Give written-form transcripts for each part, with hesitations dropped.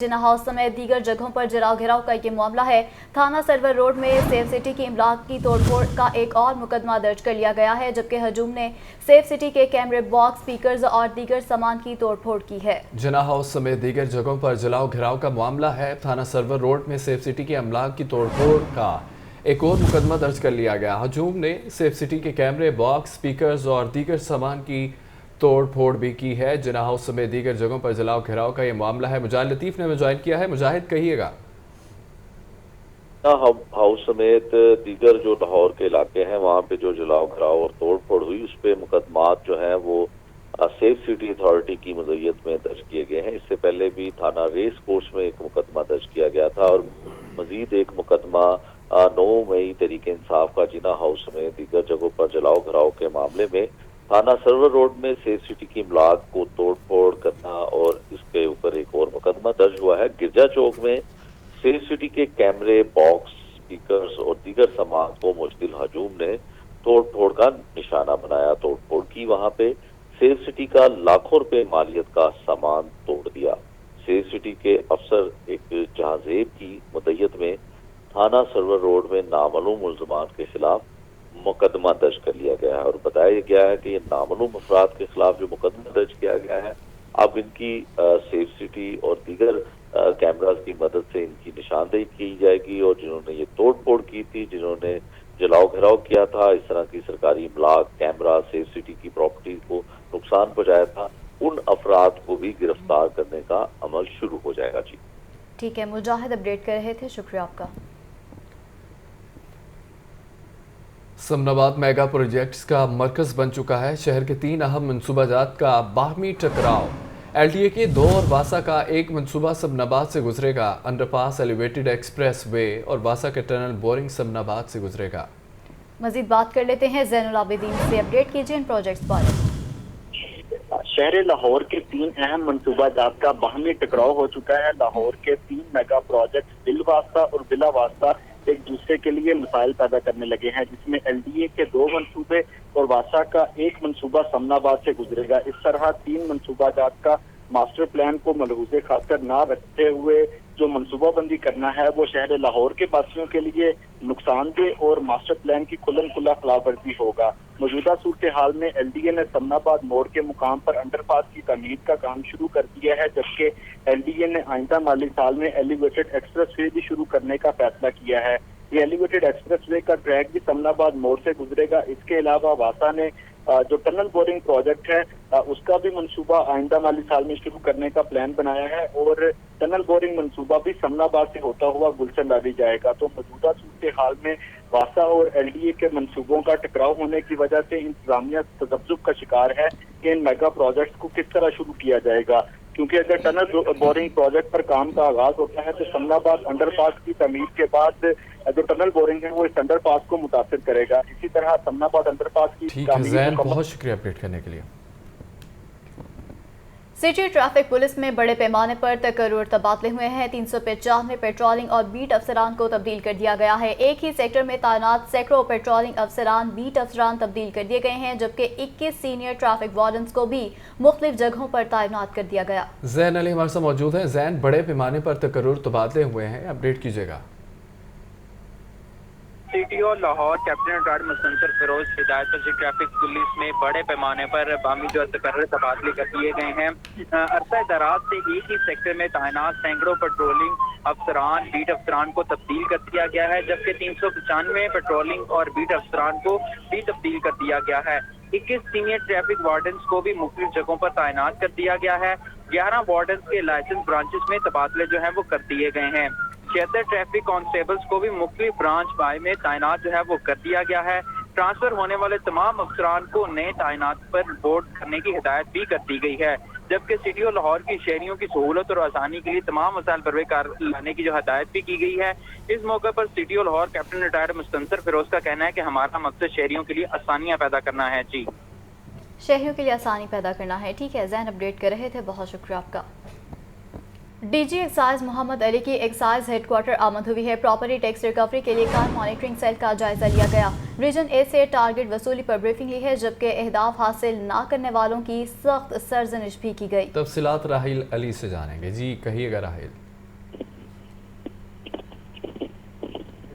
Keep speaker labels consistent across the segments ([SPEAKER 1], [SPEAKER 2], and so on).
[SPEAKER 1] जिना house समेत दीगर जगहों पर जलाओ घिराव का ये मामला है। थाना सरवर रोड में सेफ सिटी की इमलाक की तोड़फोड़ का एक और मुकदमा दर्ज कर लिया गया है, जबकि हजूम ने सेफ सिटी के कैमरे बॉक्स, स्पीकर्स और दीगर सामान की तोड़फोड़ की है।
[SPEAKER 2] जिना हाउस समेत दीगर जगहों पर जलाओ घिराव का मामला है। थाना सरवर रोड में सेफ सिटी की इमलाक की तोड़फोड़ का एक और मुकदमा दर्ज कर लिया गया। हजूम ने सेफ सिटी के कैमरे बॉक्स, स्पीकर्स और दीगर सामान की तोड़ फोड़ भी की है। जिना हाउस समेत दीगर जगहों पर जलाओ घिराव का ये मामला है। मुजाहिद लतीफ ने हमें ज्वाइन किया है। मुजाहिद, कहिएगा।
[SPEAKER 3] हाउस समेत दीगर जो लाहौर के इलाके हैं वहाँ पे जो जलाओ घिराव और तोड़ फोड़ हुई, उस पे मुकदमात जो हैं वो सेफ सिटी अथॉरिटी की मदईयत में दर्ज किए गए हैं। इससे पहले भी थाना रेस कोर्स में एक मुकदमा दर्ज किया गया था और मजीद एक मुकदमा 9 मई तहरीक इंसाफ का जिना हाउस समेत दीगर जगहों पर जलाओ घिराव के मामले में थाना सर्वर रोड में सेफ सिटी की इमलाक को तोड़ फोड़ करना और इसके ऊपर एक और मुकदमा दर्ज हुआ है। गिरजा चौक में सेफ सिटी के कैमरे, बॉक्स, स्पीकर्स और दीगर सामान को मुश्तिल हजूम ने तोड़ फोड़ का निशाना बनाया, तोड़ फोड़ की। वहां पे सेफ सिटी का लाखों रुपए मालियत का सामान तोड़ दिया। सेफ सिटी के अफसर एक जहाजेब की मदईयत में थाना सर्वर रोड में नामालूम मुल्ज़मान के खिलाफ मुकदमा दर्ज कर लिया गया है और बताया गया है कि ये नामालूम अफराद के खिलाफ जो मुकदमा दर्ज किया गया है, अब इनकी सेफ सिटी और दीगर कैमरास की मदद से इनकी निशानदेही की जाएगी और जिन्होंने ये तोड़ फोड़ की थी, जिन्होंने जलाओ घिराव किया था, इस तरह की सरकारी इमलाक, कैमरा, सेफ सिटी की प्रॉपर्टी को नुकसान पहुंचाया था, उन अफराद को भी गिरफ्तार करने का अमल शुरू हो जाएगा। जी
[SPEAKER 1] ठीक है, मुजाहिद अपडेट कर रहे थे, शुक्रिया आपका।
[SPEAKER 2] समनाबाद मेगा प्रोजेक्ट्स का मरकज बन चुका है। शहर के 3 अहम मनसूबाजात का बाहमी टकराव। LTA के 2 और वासा का एक मनसूबा समनाबाद से गुजरेगा। अंडरपास, एलिवेटेड एक्सप्रेस वे और वासा के टनल बोरिंग समनाबाद से गुजरेगा।
[SPEAKER 1] मजीद बात कर लेते हैं ज़ैनुल आबिदीन से। अपडेट कीजिए इन प्रोजेक्ट्स पर।
[SPEAKER 4] शहर लाहौर के 3 अहम मनसूबाजात का बाहमी टकराव हो चुका है। लाहौर के 3 मेगा प्रोजेक्ट बिल वास्ता और बिला वास्ता एक दूसरे के लिए मसाइल पैदा करने लगे हैं, जिसमें LDA के 2 मनसूबे और वासा का एक मनसूबा समनाबाद से गुजरेगा। इस तरह 3 मनसूबाजात का मास्टर प्लान को मलहूज़े खातर ना रखते हुए जो मनसूबा बंदी करना है वो शहर लाहौर के वासियों के लिए नुकसानदेह और मास्टर प्लान की खुल्लम खुल्ला खिलाफवर्जी होगा। मौजूदा सूरत हाल में LDA ने समनाबाद मोड़ के मुकाम पर अंडरपास की तमीर का काम शुरू कर दिया है, जबकि LDA ने आइंदा माली साल में एलिवेटेड एक्सप्रेस वे भी शुरू करने का फैसला किया है। ये एलिवेटेड एक्सप्रेस वे का ट्रैक भी समनाबाद मोड़ से गुजरेगा। इसके अलावा वासा ने जो टनल बोरिंग प्रोजेक्ट है उसका भी मंसूबा आइंदा माली साल में शुरू करने का प्लान बनाया है और टनल बोरिंग मंसूबा भी समनाबाद से होता हुआ गुलशन लादी जाएगा। तो मौजूदा सूरत हाल में वासा और LDA के मंसूबों का टकराव होने की वजह से इंतजामिया तजब्जुब का शिकार है कि इन मेगा प्रोजेक्ट को किस तरह शुरू किया जाएगा, क्योंकि अगर टनल बोरिंग प्रोजेक्ट पर काम का आगाज होता है तो समनाबाद अंडरपास की तमीर के बाद जो टनल बोरिंग है वो इस अंडरपास को मुतासिर करेगा। इसी तरह समनाबाद अंडरपास की
[SPEAKER 2] ठीक है ज़ैन, बहुत शुक्रिया अपडेट करने के लिए।
[SPEAKER 1] सिटी ट्रैफिक पुलिस में बड़े पैमाने पर तकर्रुर तबादले हुए हैं। 395 पेट्रोलिंग और बीट अफसरान को तब्दील कर दिया गया है। एक ही सेक्टर में तैनात सैकड़ों पेट्रोलिंग अफसरान, बीट अफसरान तब्दील कर दिए गए हैं, जबकि 21 सीनियर ट्रैफिक वार्डन्स को भी मुख्तलिफ जगहों पर तैनात कर दिया गया।
[SPEAKER 2] ज़ैन अली हमारे साथ मौजूद हैं। ज़ैन, बड़े पैमाने पर तकर्रुर तबादले हुए हैं, अपडेट कीजिएगा।
[SPEAKER 5] CTO Lahore captain retired Mustansar Feroz Hidayat पर सिटी ट्रैफिक पुलिस में बड़े पैमाने पर बामी जो तकर्रर तबादले कर दिए गए हैं। अरसा दराज से एक ही सेक्टर में तैनात सैकड़ों पेट्रोलिंग अफसरान, बीट अफसरान को तब्दील कर दिया गया है, जबकि 395 पेट्रोलिंग और बीट अफसरान को भी तब्दील कर दिया गया है। 21 सीनियर ट्रैफिक वार्डन्स को भी मुख्तलिफ जगहों पर तैनात कर दिया गया है। 11 वार्डन्स के लाइसेंस ब्रांचेस में तबादले जो है वो कर दिए गए हैं। 76 ट्रैफिक कांस्टेबल्स को भी मुख्तलिफ ब्रांच बाई में तैनात जो है वो कर दिया गया है। ट्रांसफर होने वाले तमाम अफसरान को नए तैनात पर रिपोर्ट करने की हिदायत भी कर दी गई है, जबकि सिटी और लाहौर की शहरियों की सहूलत और आसानी के लिए तमाम मसाइल पर कार लाने की जो हिदायत भी की गई है। इस मौके पर सिटी और लाहौर कैप्टन रिटायर्ड मुस्तनसर फिरोज का कहना है कि हमारा मकसद शहरियों के लिए आसानियाँ पैदा करना है। जी,
[SPEAKER 1] शहरियों के लिए आसानी पैदा करना है। ठीक है, ज़ैन अपडेट कर रहे थे, बहुत शुक्रिया आपका। DG एक्साइज मोहम्मद अली की एक्साइज हेडक्वार्टर आमद हुई है। प्रॉपर्टी टैक्स रिकवरी के लिए कार मॉनिटरिंग सेल का जायजा लिया गया। रीजन A से टारगेट वसूली पर ब्रीफिंग ली है, जबकि अहदाफ हासिल ना करने वालों की सख्त सरजनिश भी की गई।
[SPEAKER 2] तफसीलात राहिल अली से जानेंगे। जी कहिएगा राहिल।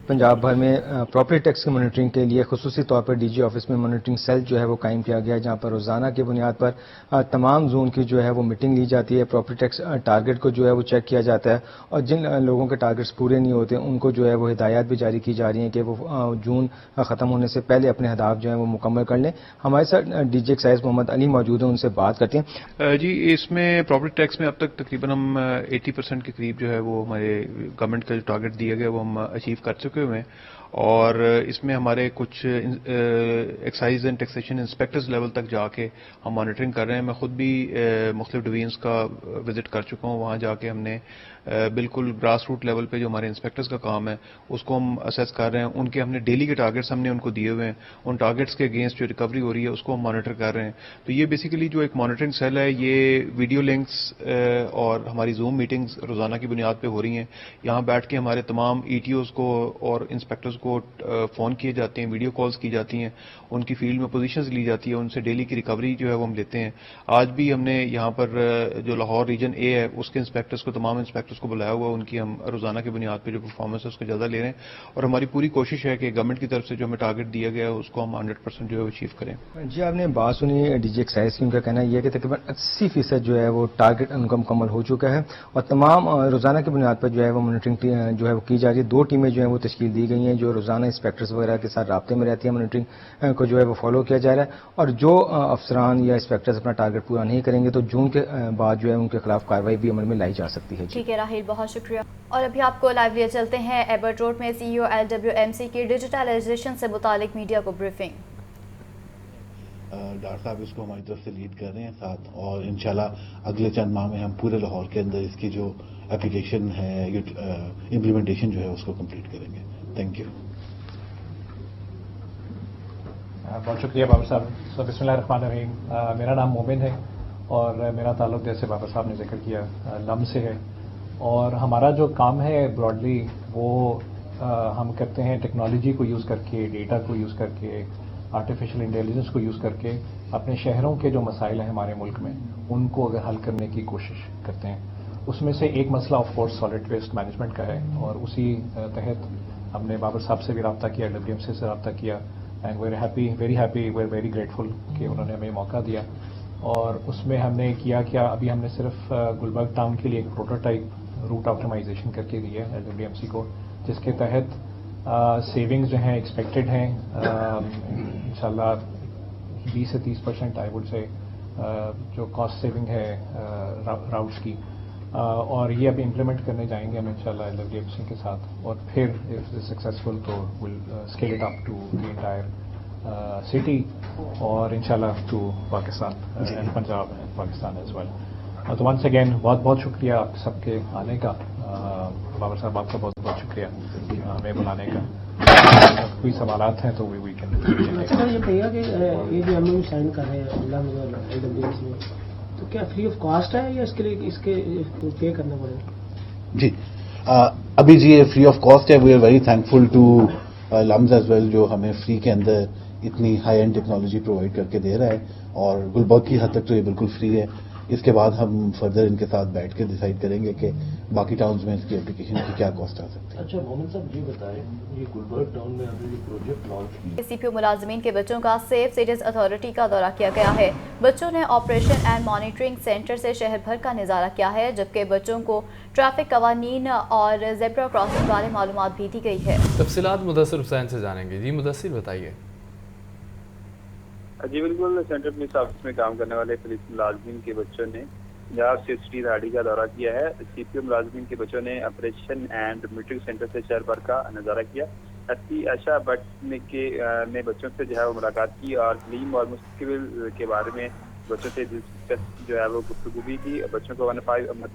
[SPEAKER 6] पंजाब भर में प्रॉपर्टी टैक्स की मॉनिटरिंग के लिए खसूसी तौर पर डीजी ऑफिस में मॉनिटरिंग सेल जो है वो कायम किया गया है, जहां पर रोजाना की बुनियाद पर तमाम जोन की जो है वो मीटिंग ली जाती है। प्रॉपर्टी टैक्स टारगेट को जो है वो चेक किया जाता है और जिन लोगों के टारगेट्स पूरे नहीं होते उनको जो है वो हिदायत भी जारी की जा रही हैं कि वो जून खत्म होने से पहले अपने अहदाफ जो है वो मुकम्मल कर लें। हमारे साथ डीजी एक्साइज मोहम्मद अली मौजूद हैं, उनसे बात करते हैं।
[SPEAKER 7] जी, इसमें प्रॉपर्टी टैक्स में अब तक तकरीबन हम 80% के करीब जो है वो हमारे गवर्नमेंट का जो टारगेट दिया गया वो हम अचीव कर चुके हुए हैं और इसमें हमारे कुछ excise and taxation inspectors level तक जाके हम मॉनिटरिंग कर रहे हैं। मैं खुद भी मुख्तलिफ डिवीजन्स का विजिट कर चुका हूँ। वहाँ जाके हमने बिल्कुल ग्रास रूट लेवल पे जो हमारे इंस्पेक्टर्स का काम है उसको हम असेस कर रहे हैं। उनके हमने डेली के टारगेट्स हमने उनको दिए हुए हैं, उन टारगेट्स के अगेंस्ट जो रिकवरी हो रही है उसको हम मॉनिटर कर रहे हैं। तो ये बेसिकली जो एक मॉनिटरिंग सेल है ये वीडियो लिंक्स और हमारी जूम मीटिंग्स रोजाना की बुनियाद पे हो रही हैं। यहाँ बैठ के हमारे तमाम ईटीओज को और इंस्पेक्टर्स को फोन किए जाते हैं, वीडियो कॉल्स की जाती हैं, उनकी फील्ड में पोजीशंस ली जाती है, उनसे डेली की रिकवरी जो है वो हम लेते हैं। आज भी हमने यहाँ पर जो लाहौर रीजन ए है उसके इंस्पेक्टर्स को, तमाम इंस्पेक्टर्स को बुलाया हुआ, उनकी हम रोजाना की बुनियाद पर जो परफॉर्मेंस है उसका जायजा ले रहे हैं और हमारी पूरी कोशिश है कि गवर्नमेंट की तरफ से जो हमें टारगेट दिया गया है उसको हम 100% जो है अचीव करें।
[SPEAKER 6] जी, आपने बात सुनी डीजी एक्साइज की, उनका कहना यह है कि तकरीबन 80% जो है वो टारगेट उनका मुकम्मल हो चुका है और तमाम रोजाना की बुनियाद पर जो है वो मॉनिटरिंग जो है वो की जा रही है। 2 टीमें जो है वो तश्कील दी गई हैं जो रोजाना इंस्पेक्टर्स वगैरह के साथ राब्ते में रहती है। मॉनिटरिंग को जो है वो फॉलो किया जा रहा है और जो अफसरान या इंस्पेक्टर्स अपना टारगेट पूरा नहीं करेंगे तो जून के बाद जो है उनके खिलाफ कार्रवाई भी अमल में लाई जा सकती है।
[SPEAKER 1] ठीक है राहिल, बहुत शुक्रिया। और अभी आपको लाइव लिए चलते हैं एबर्ट रोड में CEO LWMC की डिजिटलाइजेशन से मुतालिक मीडिया को ब्रीफिंग।
[SPEAKER 8] डॉक्टर साहब इसको हमारी तरफ से लीड कर रहे हैं साथ और इंशाल्लाह अगले चंद माह में हम पूरे लाहौर के अंदर इसकी जो एप्लीकेशन है, इम्प्लीमेंटेशन जो है उसको कंप्लीट करेंगे। Thank you.
[SPEAKER 9] बहुत शुक्रिया बाबर साहब। बिस्मिल्लाहिर्रहमानिर्रहीम। मेरा नाम मोमिन है और मेरा ताल्लुक जैसे बाबर साहब ने जिक्र किया लम से है और हमारा जो काम है ब्रॉडली वो हम करते हैं टेक्नोलॉजी को यूज़ करके, डेटा को यूज़ करके, आर्टिफिशियल इंटेलिजेंस को यूज़ करके अपने शहरों के जो मसाइल हैं हमारे मुल्क में उनको अगर हल करने की कोशिश करते हैं। उसमें से एक मसला of course solid waste management का है और उसी तहत हमने बाबर साहब से भी रब्ता किया, LWMC से रब्ता किया and very happy, very very grateful कि उन्होंने हमें मौका दिया। और उसमें हमने किया क्या, अभी हमने सिर्फ गुलबर्ग टाउन के लिए एक प्रोटोटाइप रूट ऑप्टिमाइजेशन करके दिया है LWMC को, जिसके तहत सेविंग्स जो हैं एक्सपेक्टेड हैं इंशाल्लाह 20 से 30% आई वुड से जो कॉस्ट सेविंग है राउट्स की और ये अभी इम्प्लीमेंट करने जाएंगे हम इंशाल्लाह LWMC के साथ और फिर इफ सक्सेसफुल तो will scale it up to the entire city और इंशाल्लाह to Pakistan and Punjab and Pakistan as well. तो वंस अगेन बहुत बहुत शुक्रिया आप सबके आने का। बाबर साहब आपका बहुत बहुत शुक्रिया हमें बुलाने का। कोई सवालात हैं तो वी कैन।
[SPEAKER 10] अच्छा ये कहिएगा कि ये जो हम लोग साइन कर रहे हैं LWMC में तो क्या फ्री ऑफ कॉस्ट है या इसके लिए इसके पे करना पड़ेगा?
[SPEAKER 8] जी अभी जी ये फ्री ऑफ कॉस्ट है। We are very thankful to LUMS as well जो हमें फ्री के अंदर इतनी हाई एंड टेक्नोलॉजी प्रोवाइड करके दे रहा है और गुलबर्ग की हद तक तो ये बिल्कुल फ्री है। इसके बाद हम फर्दर इनके साथ बैठ के डिसाइड करेंगे कि बाकी टाउन्स में इसकी एप्लीकेशन की क्या कॉस्ट आ सकती है।
[SPEAKER 11] अच्छा मोहम्मद साहब ये बताएं, ये गुलबर्ग टाउन में आपने जो प्रोजेक्ट लॉन्च किया,
[SPEAKER 1] CPO मुलाजमीन के बच्चों का सेफ सिटीज अथॉरिटी का दौरा किया गया है। बच्चों ने ऑपरेशन एंड मॉनिटरिंग सेंटर से शहर भर का नज़ारा किया है, जबकि बच्चों को ट्रैफिक कवानीन और ज़ेब्रा क्रॉसिंग बारे मालूमात भी दी गई है।
[SPEAKER 2] तफसीलात मुदस्सिर हुसैन से जानेंगे। जी मुदस्सिर बताइए।
[SPEAKER 5] जी बिल्कुल, सेंट्रल पुलिस ऑफिस में काम करने वाले पुलिस मुलाजमीन के बच्चों ने पंजाब सेफ सिटी अथॉरिटी का दौरा किया है। CPO मुलाजमीन के बच्चों ने ऑपरेशन एंड मॉनिटरिंग सेंटर से शहर भर का नज़ारा किया। SP आशा भट्ट ने बच्चों से जो है वो मुलाकात की और तलीम और मुस्तकबिल के बारे में बच्चों से दिलचस्प जो है वो गुफ्तगू भी की। बच्चों को 15 अमल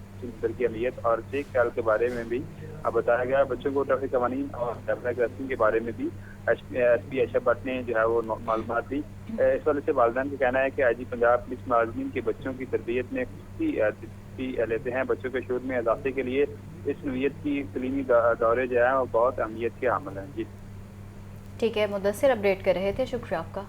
[SPEAKER 5] की अहमियत और चेक ख्याल के बारे में भी बताया गया। बच्चों को ट्रैफिक कवानीन और ज़ेब्रा क्रॉसिंग के बारे में भी SP आशा भट्ट ने जो है वो मालूमात दी। इस वाले से वालिदैन का कहना है कि IG पंजाब पुलिस मुलाजमीन के बच्चों की तरबियत में खुशी लेते हैं। बच्चों के शोर में इजाफे के लिए इस नौइयत की तलीमी दौरे जो है वो बहुत अहमियत के हामिल हैं। जी
[SPEAKER 1] ठीक है, मुदस्सिर अपडेट कर रहे थे, शुक्रिया आपका।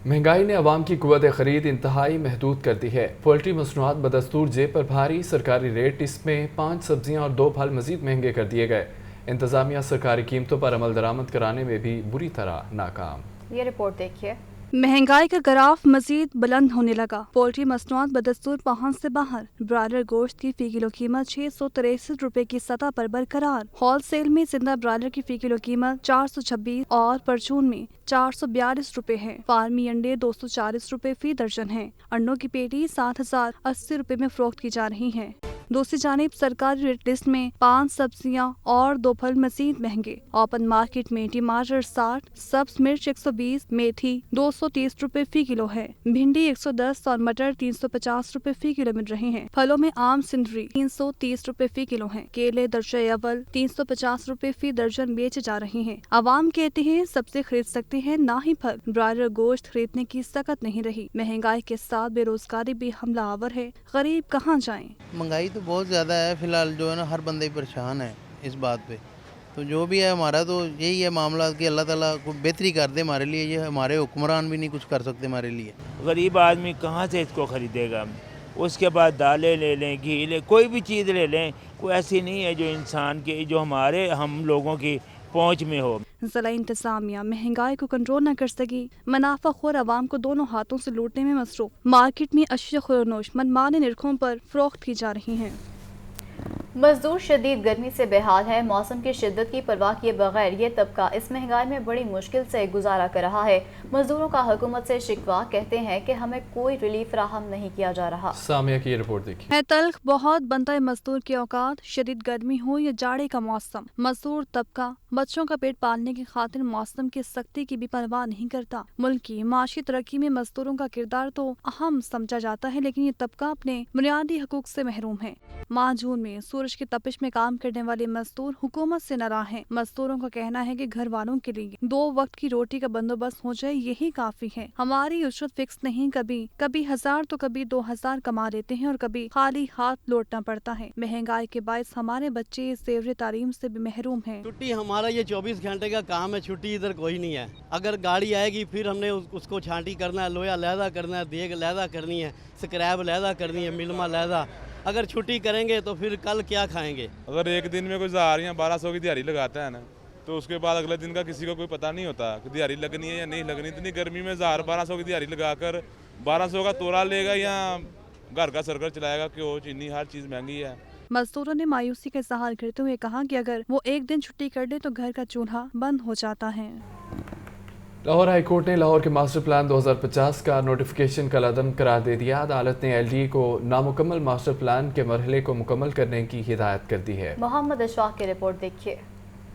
[SPEAKER 2] महंगाई ने अवाम की कुव्वत खरीद इंतहाई महदूद कर दी है। पोल्ट्री मसनूआत बदस्तूर जेब पर भारी, सरकारी रेट इसमें 5 सब्जियां और 2 फल मजीद महंगे कर दिए गए। इंतजामिया सरकारी कीमतों पर अमल दरामद कराने में भी बुरी तरह नाकाम।
[SPEAKER 1] ये रिपोर्ट देखिए।
[SPEAKER 12] महंगाई का ग्राफ मजीद बुलंद होने लगा। पोल्ट्री मसनूआत बदस्तूर पहुंच से बाहर। ब्रायलर गोश्त की फी किलो कीमत 663 रुपए की सतह पर बरकरार। होल सेल में जिंदा ब्रायलर की फी किलो कीमत 426 और परचून में 442 रुपए है। फार्मी अंडे 240 रुपए फी दर्जन है। अंडों की पेटी 7080 रुपए में फरोख्त की जा रही है। दूसरी जानिब सरकारी रेट लिस्ट में 5 सब्जियां और 2 फल मजीद महंगे। ओपन मार्केट में टमाटर 60, सब्ज मिर्च 120, मेथी 230 रुपए फी किलो है। भिंडी 110 और मटर 350 रुपए फी किलो मिल रहे हैं। फलों में आम सिंदरी 330 रुपए फी किलो है। केले दर्जे अव्वल 350 रुपए फी दर्जन बेचे जा रहे हैं। आवाम कहते हैं सब्जी खरीद सकते हैं ना ही फल। ब्रायलर गोश्त खरीदने की सकत नहीं रही। महंगाई के साथ बेरोजगारी भी हमला आवर है। गरीब कहाँ जाएं?
[SPEAKER 13] महंगाई तो बहुत ज़्यादा है। फ़िलहाल जो है ना हर बंदे परेशान है इस बात पे। तो जो भी है हमारा तो यही है मामला कि अल्लाह ताला कोई बेहतरी कर दे हमारे लिए। ये हमारे हुक्मरान भी नहीं कुछ कर सकते हमारे लिए।
[SPEAKER 14] गरीब आदमी कहाँ से इसको ख़रीदेगा। उसके बाद दालें ले लें, घी ले, कोई भी चीज़ ले लें, कोई ऐसी नहीं है जो इंसान की जो हमारे हम लोगों की पहुँच में हो।
[SPEAKER 12] ज़िला इंतज़ामिया महंगाई को कंट्रोल न कर सकी। मुनाफाखोर आवाम को दोनों हाथों से लूटने में मसरूफ। मार्केट में अशिया खुरनोश मनमाने निरखों पर फरोख्त की जा रही हैं।
[SPEAKER 1] मजदूर शदीद गर्मी से बेहाल है। मौसम की शिद्दत की परवाह किए बगैर ये तबका इस महंगाई में बड़ी मुश्किल से गुजारा कर रहा है। मजदूरों का हुकूमत से शिकवा, कहते हैं कि हमें कोई रिलीफ फराहम नहीं किया जा रहा।
[SPEAKER 2] सामिया की ये रिपोर्ट देखिए।
[SPEAKER 12] है तल्ख बहुत बनता है मजदूर के औकात, शदीद गर्मी हो या जाड़े का मौसम। मजदूर तबका बच्चों का पेट पालने की खातिर मौसम की सख्ती की भी परवाह नहीं करता। मुल्क की माशी तरक्की में मजदूरों का किरदार तो अहम समझा जाता है, लेकिन ये तबका अपने बुनियादी हकूक से महरूम है। माह जून में सूरज की तपिश में काम करने वाले मजदूर हुकूमत से नाराज हैं। मजदूरों का कहना है कि घर वालों के लिए 2 वक्त की रोटी का बंदोबस्त हो जाए यही काफी है। हमारी उजरत फिक्स नहीं, कभी 1000 तो कभी 2000 कमा लेते हैं और कभी खाली हाथ लौटना पड़ता है। महंगाई के बायस हमारे बच्चे ज़ेवर तालीम से भी महरूम हैं।
[SPEAKER 15] छुट्टी हमारा ये 24 घंटे का काम है, छुट्टी इधर कोई नहीं है। अगर गाड़ी आएगी फिर हमने उसको छांटी करना है, लोहा लहदा करना है, देग लहदा करनी है, स्क्रैब लहदा करनी है, मिलमा लहदा। अगर छुट्टी करेंगे तो फिर कल क्या खाएंगे।
[SPEAKER 16] अगर एक दिन में कोई 1000 या 1200 की दिहाड़ी लगाता है ना, तो उसके बाद अगले दिन का किसी को कोई पता नहीं होता कि दिहाड़ी लगनी है या नहीं लगनी। इतनी गर्मी में 1000-1200 की दिहाड़ी लगाकर 1200 का तोला लेगा या घर का सर्कल चलाएगा। क्यों, चीनी हर चीज़ महंगी है।
[SPEAKER 12] मजदूरों ने मायूसी का इज़हार करते हुए कहा कि अगर वो एक दिन छुट्टी कर दे तो घर का चूल्हा बंद हो जाता है।
[SPEAKER 2] लाहौर हाई कोर्ट ने लाहौर के मास्टर प्लान 2050 का नोटिफिकेशन कलअदम करार दे दिया। अदालत ने LD को नामुकम्मल मास्टर प्लान के मरहले को मुकम्मल करने की हिदायत कर दी है।
[SPEAKER 1] मोहम्मद अशफाक की रिपोर्ट देखिए।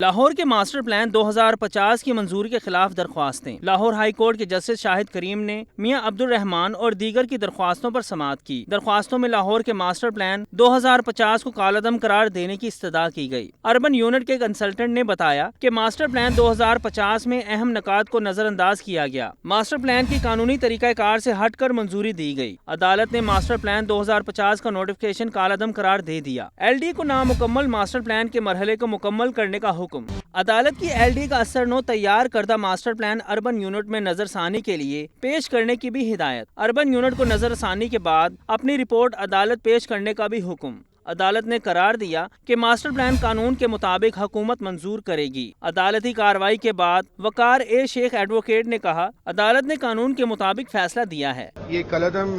[SPEAKER 17] लाहौर के मास्टर प्लान 2050 की मंजूरी के खिलाफ दरख्वास्तें। लाहौर हाई कोर्ट के जस्टिस शाहिद करीम ने मियां अब्दुल रहमान और दीगर की दरख्वास्तों पर समाअत की। दरख्वास्तों में लाहौर के मास्टर प्लान 2050 को कालअदम करार देने की इस्तदा की गई। अर्बन यूनिट के कंसल्टेंट ने बताया कि मास्टर प्लान 2050 में अहम नकात को नजरअंदाज किया गया। मास्टर प्लान की कानूनी तरीकाकार से हटकर मंजूरी दी गई। अदालत ने मास्टर प्लान 2050 का नोटिफिकेशन कालअदम करार दे दिया। LD को नामुकम्मल मास्टर प्लान के मरहले को मुकम्मल करने का हुक्म। अदालत की LD का असरनो तैयार करदा मास्टर प्लान अर्बन यूनिट में नजरसानी के लिए पेश करने की भी हिदायत। अर्बन यूनिट को नजरसानी के बाद अपनी रिपोर्ट अदालत पेश करने का भी हुक्म। अदालत ने करार दिया कि मास्टर प्लान कानून के मुताबिक हुकूमत मंजूर करेगी। अदालती कार्रवाई के बाद वकार ए शेख एडवोकेट ने कहा, अदालत ने कानून के मुताबिक फैसला दिया है।
[SPEAKER 18] ये कलअदम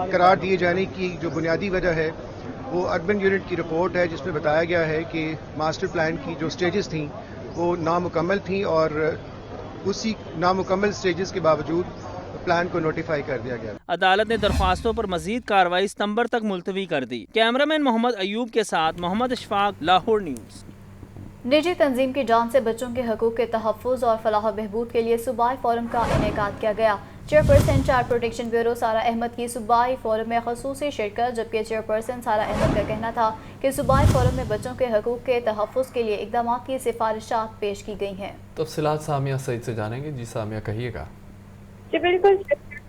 [SPEAKER 18] करार दिए जाने की जो बुनियादी वजह है वो अर्बन यूनिट की रिपोर्ट है, जिसमें बताया गया है कि मास्टर प्लान की जो स्टेजेस थी वो नामुकम्मल थी और उसी नामुकम्मल स्टेजेस के बावजूद प्लान को नोटिफाई कर दिया गया।
[SPEAKER 17] अदालत ने दरख्वास्तों पर मजीद कार्रवाई सितंबर तक मुलतवी कर दी। कैमरामैन मोहम्मद अयूब के साथ मोहम्मद अशफाक, लाहौर न्यूज़।
[SPEAKER 1] निजी तंजीम की जान से बच्चों के हकूक के तहफ़्फ़ुज़ और फलाह बहबूद के लिए सूबाई फोरम का इनेकाद किया गया। चेयरपर्सन चाइल्ड प्रोटेक्शन ब्यूरो सारा अहमद की सूबाई फोरम में ख़ुसूसी शिरकत, जबकि चेयरपर्सन सारा अहमद का कहना था कि सूबाई फोरम में बच्चों के हकूक के तहफ़्फ़ुज़ के लिए इक़दाम की सिफारिशात पेश की गई हैं।
[SPEAKER 2] तफसीलात सामिया सईद से जानेंगे। जी सामिया, कहिएगा।
[SPEAKER 19] जी बिल्कुल,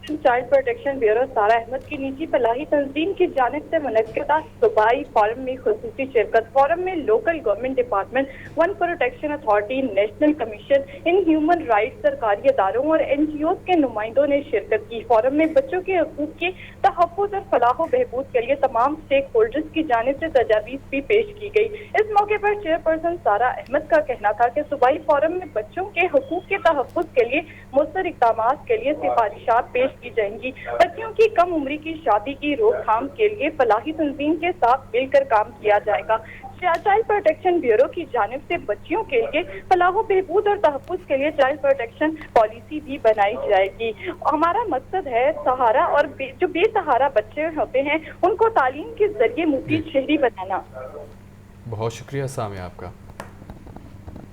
[SPEAKER 19] चाइल्ड प्रोटेक्शन ब्यूरो सारा अहमद की निजी फलाही तंजीम की जानिब से मुनक्किदा सूबाई फोरम में खुसूसी शिरकत। फोरम में local government department, one protection authority, national commission in human rights, सरकारी इदारों और NGOs के नुमाइंदों ने शिरकत की। फोरम में बच्चों के हकूक के तहफ़्फ़ुज़ और फलाह बहबूद के लिए तमाम स्टेक होल्डर्स की जानिब से तजावीज़ भी पेश की गई। इस मौके पर चेयरपर्सन सारा अहमद का कहना था कि सूबाई फोरम में बच्चों के हकूक के तहफ़्फ़ुज़ के लिए मुस्तर इक़दामात के लिए सिफारिशात पेश की जाएंगी। बच्चों की कम उम्री की शादी की रोकथाम के लिए फलाही तंजीम के साथ मिलकर काम किया जाएगा। चाइल्ड प्रोटेक्शन ब्यूरो की जानिब से बच्चियों के लिए फलाह बहबूद और तहफ़्फ़ुज़ के लिए चाइल्ड प्रोटेक्शन पॉलिसी भी बनाई जाएगी। हमारा मकसद है सहारा और जो बेसहारा बच्चे होते हैं उनको तालीम के जरिए मुफीद शहरी बनाना।
[SPEAKER 2] बहुत शुक्रिया सामिया आपका।